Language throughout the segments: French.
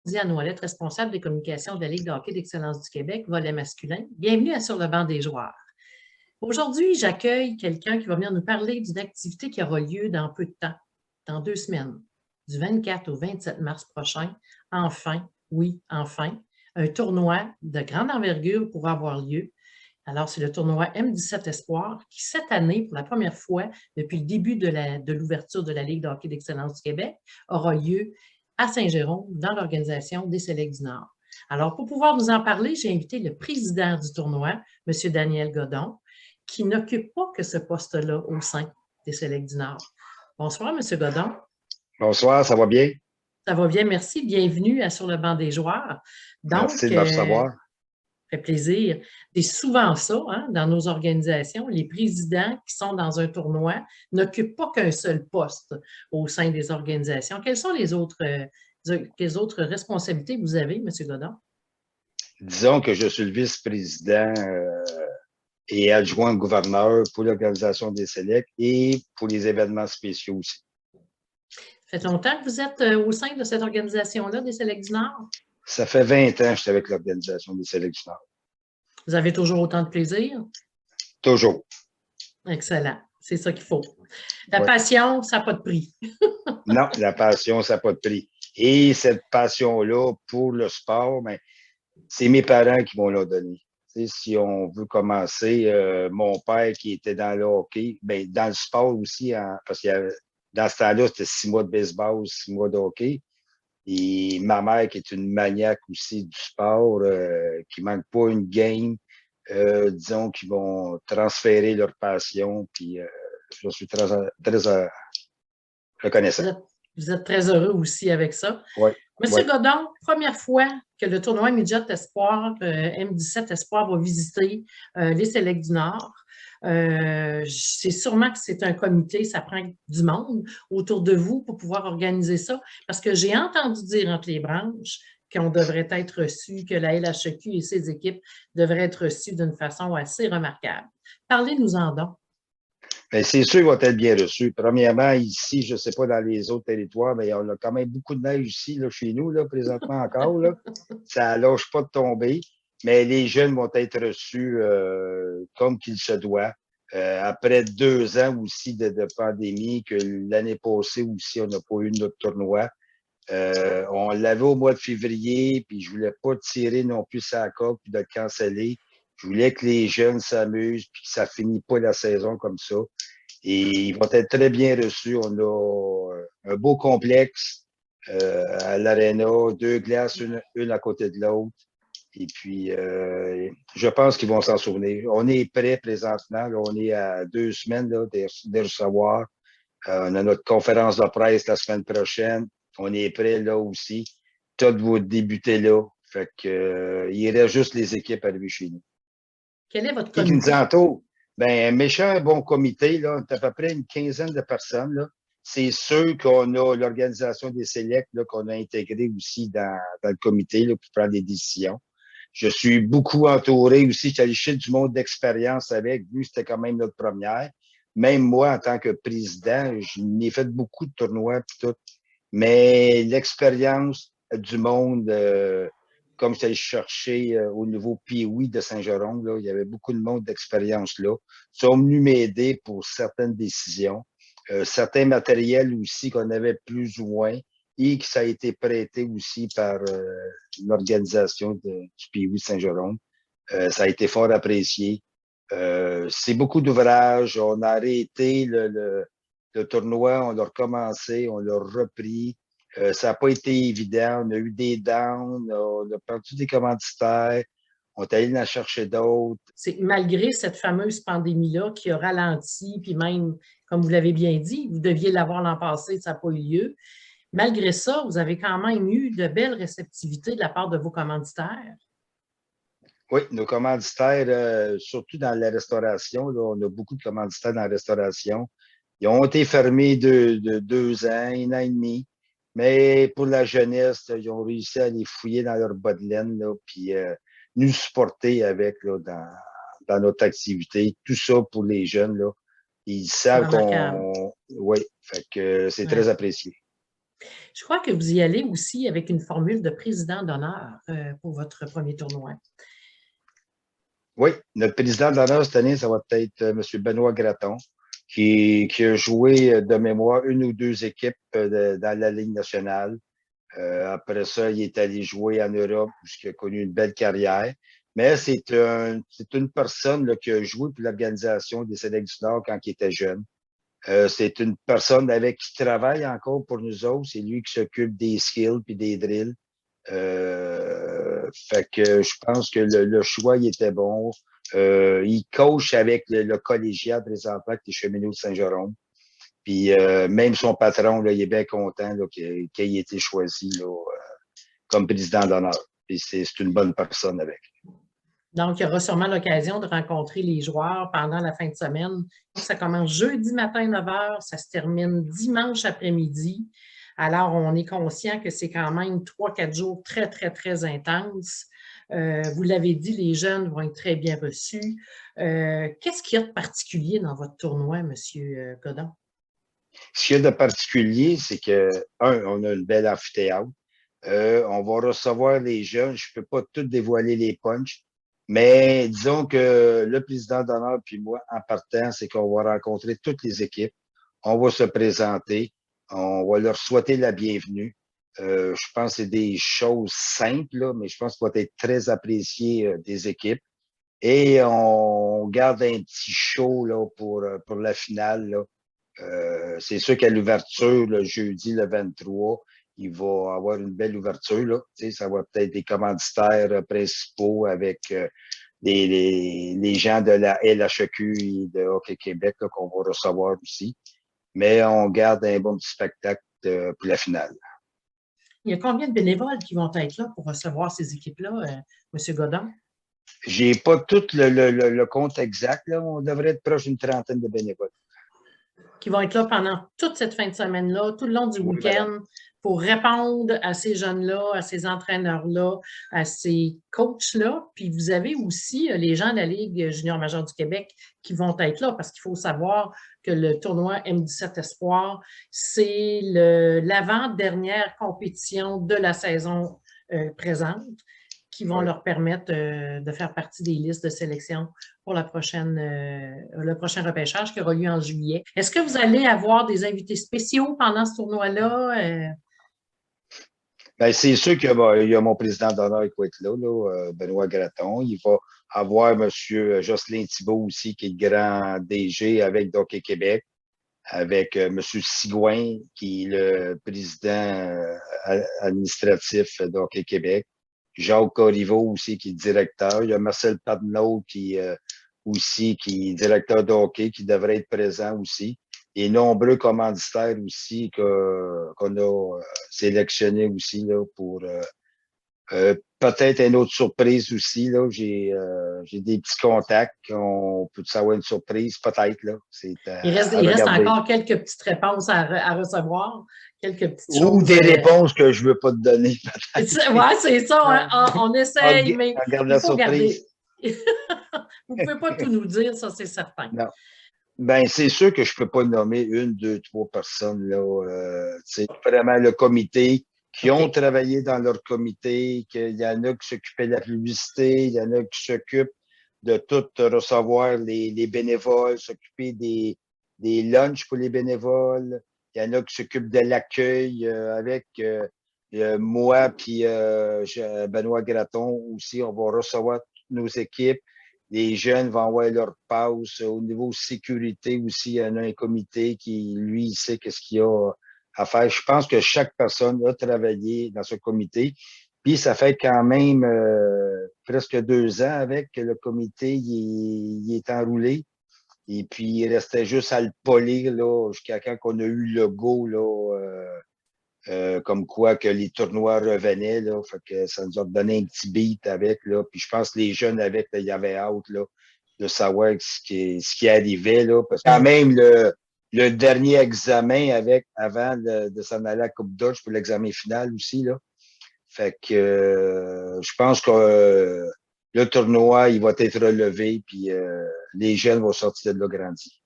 Diane Ouellette, responsable des communications de la Ligue de hockey d'excellence du Québec, volet masculin. Bienvenue à Sur le banc des joueurs. Aujourd'hui, j'accueille quelqu'un qui va venir nous parler d'une activité qui aura lieu dans peu de temps, dans 2 semaines, du 24 au 27 mars prochain. Enfin, oui, enfin, un tournoi de grande envergure pourra avoir lieu. Alors, c'est le tournoi M17 Espoir qui, cette année, pour la première fois depuis le début de l'ouverture de la Ligue de hockey d'excellence du Québec, aura lieu à Saint-Jérôme, dans l'organisation des Selects du Nord. Alors, pour pouvoir nous en parler, j'ai invité le président du tournoi, M. Daniel Godon, qui n'occupe pas que ce poste-là au sein des Selects du Nord. Bonsoir, M. Godon. Bonsoir, ça va bien? Ça va bien, merci. Bienvenue à Sur le banc des joueurs. Merci Donc, de me recevoir. fait plaisir. C'est souvent ça, hein, dans nos organisations. Les présidents qui sont dans un tournoi n'occupent pas qu'un seul poste au sein des organisations. Quelles sont quelles autres responsabilités vous avez, M. Godon? Disons que je suis le vice-président et adjoint gouverneur pour l'organisation des Selects et pour les événements spéciaux aussi. Ça fait longtemps que vous êtes au sein de cette organisation-là, des Selects du Nord? Ça fait 20 ans que je suis avec l'organisation des Selects du Nord. Vous avez toujours autant de plaisir? Toujours. Excellent. C'est ça qu'il faut. La Ouais. passion, ça n'a pas de prix. Non, la passion, ça n'a pas de prix. Et cette passion-là pour le sport, ben, c'est mes parents qui vont la donner. Tu sais, si on veut commencer, mon père qui était dans le hockey, ben, dans le sport aussi, parce que dans ce temps-là, c'était 6 mois de baseball, 6 mois de hockey. Et ma mère qui est une maniaque aussi du sport, qui manque pas une game, disons, qui vont transférer leur passion. Puis je suis très, très reconnaissant. Vous êtes très heureux aussi avec ça. Oui. Monsieur Godon, première fois que le tournoi Midget Espoir, M17 Espoir, va visiter les Selects du Nord. C'est sûrement que c'est un comité, ça prend du monde autour de vous pour pouvoir organiser ça, parce que j'ai entendu dire entre les branches qu'on devrait être reçu, que la LHEQ et ses équipes devraient être reçues d'une façon assez remarquable. Parlez-nous-en donc. Bien, c'est sûr qu'ils vont être bien reçus. Premièrement, ici, je ne sais pas dans les autres territoires, mais on a quand même beaucoup de neige ici, là, chez nous, là, présentement encore. Là. Ça ne lâche pas de tomber, mais les jeunes vont être reçus comme qu'il se doit. Après 2 ans aussi de pandémie, que l'année passée aussi, on n'a pas eu notre tournoi. On l'avait au mois de février, puis je ne voulais pas tirer non plus sa coque puis de le canceller. Je voulais que les jeunes s'amusent puis que ça ne finisse pas la saison comme ça. Et ils vont être très bien reçus. On a un beau complexe à l'aréna, 2 glaces, une à côté de l'autre. Et puis, je pense qu'ils vont s'en souvenir. On est prêt présentement. Là, on est à 2 semaines là, de recevoir. On a notre conférence de presse la semaine prochaine. On est prêt là aussi. Tout va débuter là. Fait que, il reste juste les équipes arrivées chez nous. Quel est votre Qui nous comité? entoure? Ben, un méchant bon comité, là, on est à peu près une quinzaine de personnes. Là. C'est sûr qu'on a l'organisation des Selects qu'on a intégré aussi dans le comité là, pour prendre des décisions. Je suis beaucoup entouré aussi. Je suis allé chercher du monde d'expérience avec. Vu que c'était quand même notre première. Même moi, en tant que président, je n'ai fait beaucoup de tournois et tout. Mais l'expérience du monde, comme je suis allé chercher au niveau Pee-Wee de Saint-Jérôme, là, il y avait beaucoup de monde d'expérience là. Ils sont venus m'aider pour certaines décisions. Certains matériels aussi qu'on avait plus ou moins et que ça a été prêté aussi par l'organisation du Pee-Wee Saint-Jérôme. Ça a été fort apprécié. C'est beaucoup d'ouvrages. On a arrêté le tournoi, on l'a recommencé, on l'a repris. Ça n'a pas été évident. On a eu des downs, on a perdu des commanditaires, on est allé en chercher d'autres. C'est malgré cette fameuse pandémie-là qui a ralenti, puis même, comme vous l'avez bien dit, vous deviez l'avoir l'an passé, ça n'a pas eu lieu. Malgré ça, vous avez quand même eu de belles réceptivités de la part de vos commanditaires. Oui, nos commanditaires, surtout dans la restauration, là, on a beaucoup de commanditaires dans la restauration. Ils ont été fermés de 2 ans, 1 an et demi. Mais pour la jeunesse, là, ils ont réussi à les fouiller dans leur bas de laine, là, puis nous supporter avec là, dans notre activité. Tout ça pour les jeunes. Là. Ils C'est savent remarquable. qu'on. Oui, fait que c'est Ouais. très apprécié. Je crois que vous y allez aussi avec une formule de président d'honneur pour votre premier tournoi. Oui, notre président d'honneur cette année, ça va être M. Benoît Gratton, qui a joué de mémoire une ou deux équipes dans la Ligue nationale. Après ça, il est allé jouer en Europe, puisqu'il a connu une belle carrière. Mais c'est une personne là, qui a joué pour l'organisation des Sélections du Nord quand il était jeune. C'est une personne avec qui travaille encore pour nous autres. C'est lui qui s'occupe des skills puis des drills. Fait que je pense que le choix il était bon. Il coach avec le collégial présentement qui est Cheminots de Saint-Jérôme. Puis même son patron, là, il est bien content qu'il ait été choisi là, comme président d'honneur. Puis c'est une bonne personne avec. Donc, il y aura sûrement l'occasion de rencontrer les joueurs pendant la fin de semaine. Donc, ça commence jeudi matin 9 h, ça se termine dimanche après-midi. Alors, on est conscient que c'est quand même 3-4 jours très, très, très intenses. Vous l'avez dit, les jeunes vont être très bien reçus. Qu'est-ce qu'il y a de particulier dans votre tournoi, M. Godin? Ce qu'il y a de particulier, c'est que, on a une belle amphithéâtre. On va recevoir les jeunes. Je ne peux pas tout dévoiler les punchs, mais disons que le président d'honneur puis moi, en partant, c'est qu'on va rencontrer toutes les équipes. On va se présenter. On va leur souhaiter la bienvenue. Je pense que c'est des choses simples, là, mais je pense qu'il va être très apprécié des équipes. Et on garde un petit show là, pour la finale. Là. C'est sûr qu'à l'ouverture, le jeudi, le 23, il va avoir une belle ouverture. Là. Ça va peut-être des commanditaires principaux avec les gens de la LHEQ et de Hockey Québec qu'on va recevoir aussi. Mais on garde un bon petit spectacle pour la finale. Il y a combien de bénévoles qui vont être là pour recevoir ces équipes-là, M. Godin? J'ai pas tout le compte exact. Là. On devrait être proche d'une trentaine de bénévoles. Qui vont être là pendant toute cette fin de semaine-là, tout le long du Oui, week-end, pour répondre à ces jeunes-là, à ces entraîneurs-là, à ces coachs-là. Puis vous avez aussi les gens de la Ligue junior majeure du Québec qui vont être là, parce qu'il faut savoir que le tournoi M17 Espoir, c'est l'avant-dernière compétition de la saison présente, qui vont leur permettre de faire partie des listes de sélection pour le prochain repêchage qui aura lieu en juillet. Est-ce que vous allez avoir des invités spéciaux pendant ce tournoi-là? Ben, c'est sûr qu'il y a mon président d'honneur qui va être là, Benoît Gratton. Il va avoir M. Jocelyn Thibault aussi, qui est le grand DG avec Hockey Québec, avec M. Sigouin, qui est le président administratif d'Hockey Québec. Jacques Corriveau aussi, qui est directeur. Il y a Marcel Padneau qui aussi, qui est directeur de hockey, qui devrait être présent aussi. Et nombreux commanditaires aussi qu'on a sélectionnés aussi là, pour peut-être une autre surprise aussi. Là. J'ai des petits contacts. On peut savoir une surprise, peut-être. Là. C'est Il à reste regarder. encore quelques petites réponses à recevoir, quelques petites Ou choses. des réponses que je ne veux pas te donner, Oui, peut-être. c'est ça, hein? On essaye, mais On garde il la faut surprise. garder. Vous ne pouvez pas tout nous dire, ça, c'est certain. Non. Ben, c'est sûr que je peux pas nommer une, deux, trois personnes, là. C'est vraiment le comité qui ont OK. travaillé dans leur comité, qu'il y en a qui s'occupaient de la publicité, il y en a qui s'occupent de tout recevoir les bénévoles, s'occuper des lunchs pour les bénévoles. Il y en a qui s'occupent de l'accueil avec moi puis Benoît Gratton aussi. On va recevoir toutes nos équipes. Les jeunes vont avoir leur passe. Au niveau sécurité aussi, il y en a un comité qui, lui, il sait qu'est-ce qu'il y a à faire. Je pense que chaque personne a travaillé dans ce comité. Puis ça fait quand même presque 2 ans avec que le comité il est enroulé. Et puis il restait juste à le polir là, jusqu'à quand on a eu le go là, comme quoi que les tournois revenaient, là, fait que ça nous a donné un petit beat avec, là, puis je pense que les jeunes avec, là, il y avait hâte, là, de savoir ce qui arrivait, là, parce que quand même, le dernier examen avant de s'en aller à la Coupe Dodge pour l'examen final aussi, là, fait que je pense que le tournoi, il va être relevé, puis les jeunes vont sortir de là grandis.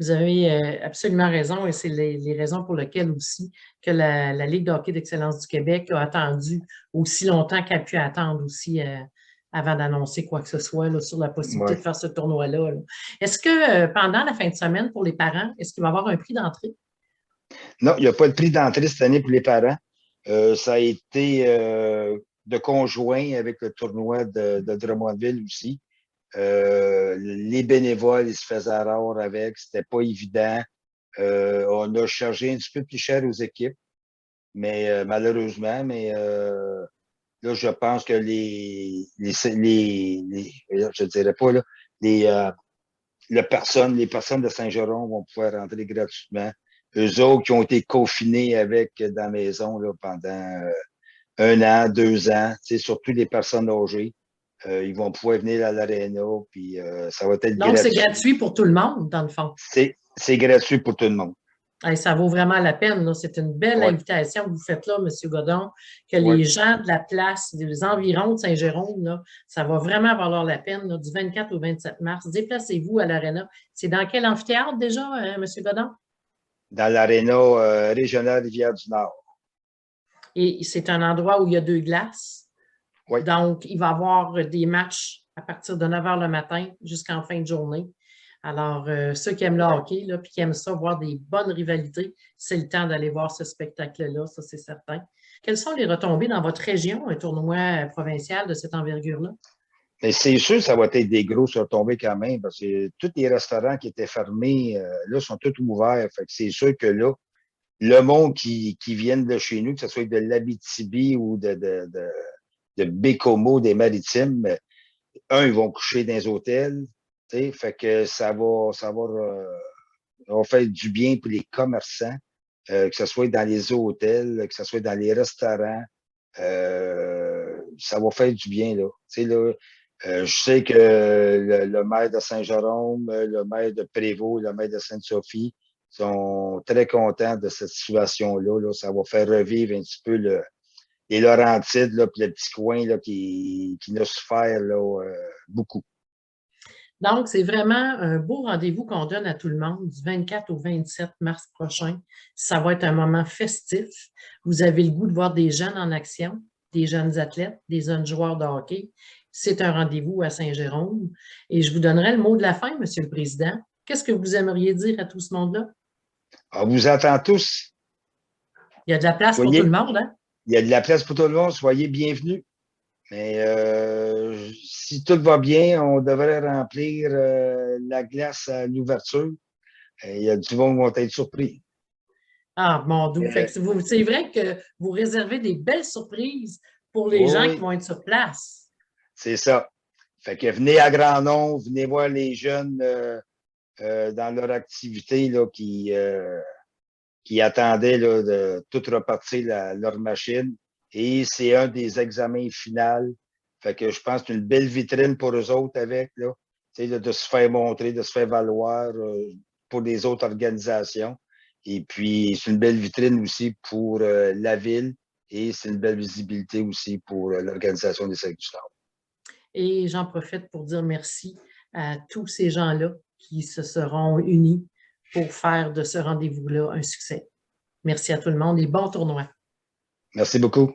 Vous avez absolument raison et c'est les raisons pour lesquelles aussi que la Ligue de hockey d'excellence du Québec a attendu aussi longtemps qu'elle a pu attendre aussi avant d'annoncer quoi que ce soit là, sur la possibilité de Ouais. faire ce tournoi-là. Est-ce que pendant la fin de semaine, pour les parents, est-ce qu'il va y avoir un prix d'entrée? Non, il n'y a pas de prix d'entrée cette année pour les parents. Ça a été de conjoint avec le tournoi de Drummondville aussi. Les bénévoles, ils se faisaient rare avec, c'était pas évident. On a chargé un petit peu plus cher aux équipes, mais malheureusement, là, je pense que je dirais pas, là, les, les personnes de Saint-Jérôme vont pouvoir rentrer gratuitement. Eux autres qui ont été confinés avec dans la maison là, pendant 1 an, 2 ans, surtout les personnes âgées, ils vont pouvoir venir à l'aréna, puis ça va être Donc, c'est gratuit. gratuit pour tout le monde, dans le fond. C'est gratuit pour tout le monde. Hey, ça vaut vraiment la peine, là. C'est une belle Oui, invitation que vous faites là, M. Godon, que oui. les gens de la place, des environs de Saint-Jérôme, là, ça va vraiment valoir la peine, là, du 24 au 27 mars. Déplacez-vous à l'Arena. C'est dans quel amphithéâtre déjà, M. Godon? Dans l'aréna régionale Rivière-du-Nord. Et c'est un endroit où il y a 2 glaces. Oui. Donc, il va y avoir des matchs à partir de 9 h le matin jusqu'en fin de journée. Alors, ceux qui aiment le hockey, là, puis qui aiment ça, voir des bonnes rivalités, c'est le temps d'aller voir ce spectacle-là, ça c'est certain. Quelles sont les retombées dans votre région, un tournoi provincial de cette envergure-là? Mais c'est sûr, ça va être des grosses retombées quand même, parce que tous les restaurants qui étaient fermés, là, sont tous ouverts. Fait que c'est sûr que là, le monde qui viennent de chez nous, que ce soit de l'Abitibi ou de Bécomo, des Maritimes, ils vont coucher dans les hôtels. Fait que ça va faire du bien pour les commerçants, que ce soit dans les hôtels, que ce soit dans les restaurants. Ça va faire du bien, là. Là, je sais que le maire de Saint-Jérôme, le maire de Prévost, le maire de Sainte-Sophie sont très contents de cette situation-là. Là. Ça va faire revivre un petit peu les Laurentides, là, puis le petit coin là, qui a souffert là, beaucoup. Donc, c'est vraiment un beau rendez-vous qu'on donne à tout le monde du 24 au 27 mars prochain. Ça va être un moment festif. Vous avez le goût de voir des jeunes en action, des jeunes athlètes, des jeunes joueurs de hockey. C'est un rendez-vous à Saint-Jérôme. Et je vous donnerai le mot de la fin, Monsieur le Président. Qu'est-ce que vous aimeriez dire à tout ce monde-là? On vous attend tous. Il y a de la place pour tout le monde, hein? Il y a de la place pour tout le monde. Soyez bienvenus. Mais si tout va bien, on devrait remplir la glace à l'ouverture. Il y a du monde qui vont être surpris. Ah, mon doux. Euh, C'est vrai que vous réservez des belles surprises pour les oui, gens qui oui, vont être sur place. c'est ça. Fait que venez à grand nombre, venez voir les jeunes dans leur activité là, qui attendaient là, de tout repartir leur machine. Et c'est un des examens finaux. Fait que je pense que c'est une belle vitrine pour eux autres avec, là, de se faire montrer, de se faire valoir pour les autres organisations. Et puis, c'est une belle vitrine aussi pour la ville et c'est une belle visibilité aussi pour l'organisation des Sacs du Nord. Et j'en profite pour dire merci à tous ces gens-là qui se seront unis pour faire de ce rendez-vous-là un succès. Merci à tout le monde et bon tournoi. Merci beaucoup.